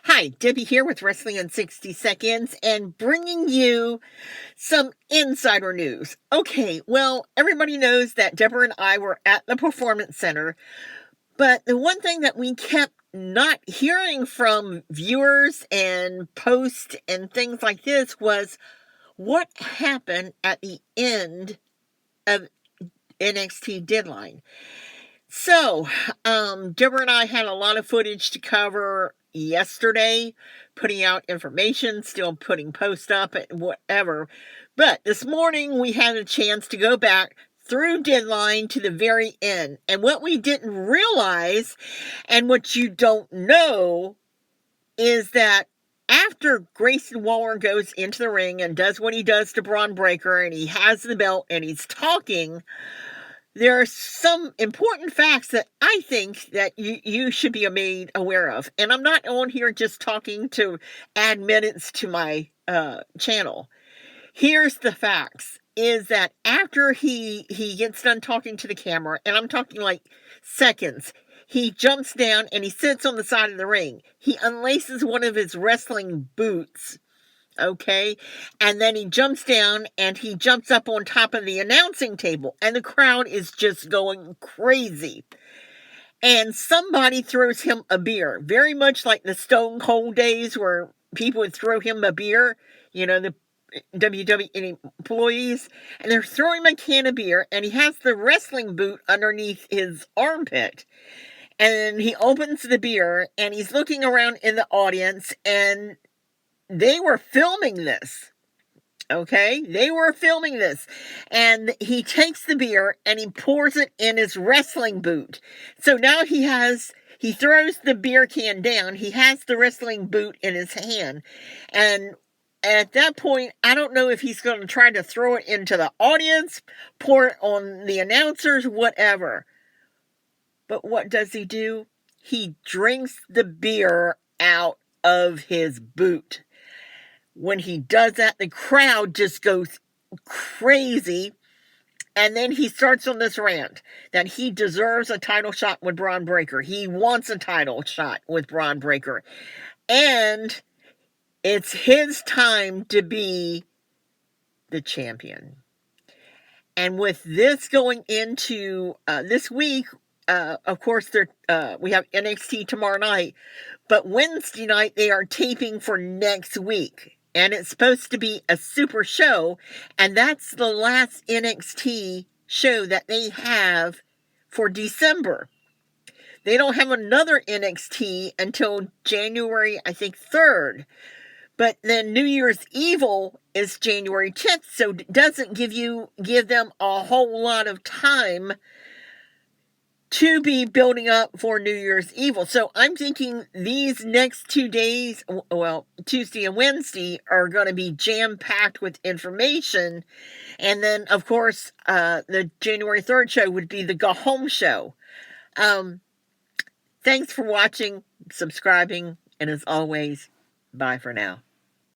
Hi, Debbie here with Wrestling in 60 Seconds and bringing you some insider news. Okay, well, everybody knows that Deborah and I were at the Performance Center, but the one thing that we kept not hearing from viewers and posts and things like this was what happened at the end of NXT Deadline. So, Deborah and I had a lot of footage to cover yesterday, putting out information, still putting posts up and whatever. But this morning we had a chance to go back through Deadline to the very end. And what we didn't realize, and what you don't know, is that after Grayson Waller goes into the ring and does what he does to Braun Breaker, and he has the belt and he's talking, there are some important facts that I think that you should be made aware of. And I'm not on here just talking to add minutes to my channel. Here's the facts, is that after he gets done talking to the camera, and I'm talking like seconds, he jumps down and he sits on the side of the ring. He unlaces one of his wrestling boots. Okay, and then he jumps down and he jumps up on top of the announcing table, and the crowd is just going crazy. And somebody throws him a beer, very much like the Stone Cold days where people would throw him a beer, the WWE employees, and they're throwing him a can of beer, and he has the wrestling boot underneath his armpit. And he opens the beer, and he's looking around in the audience, and they were filming this. Okay? They were filming this. And he takes the beer and he pours it in his wrestling boot. So now he throws the beer can down. He has the wrestling boot in his hand. And at that point, I don't know if he's going to try to throw it into the audience, pour it on the announcers, whatever. But what does he do? He drinks the beer out of his boot. When he does that, the crowd just goes crazy. And then he starts on this rant that he deserves a title shot with Braun Breaker. He wants a title shot with Braun Breaker. And it's his time to be the champion. And with this going into this week, of course, we have NXT tomorrow night. But Wednesday night, they are taping for next week. And it's supposed to be a super show. And that's the last NXT show that they have for December. They don't have another NXT until January, I think, 3rd. But then New Year's Evil is January 10th. So it doesn't give them a whole lot of time to be building up for New Year's Evil. So I'm thinking these next 2 days, well, Tuesday and Wednesday, are going to be jam-packed with information. And then, of course, the January 3rd show would be the go-home show. Thanks for watching, subscribing, and as always, bye for now.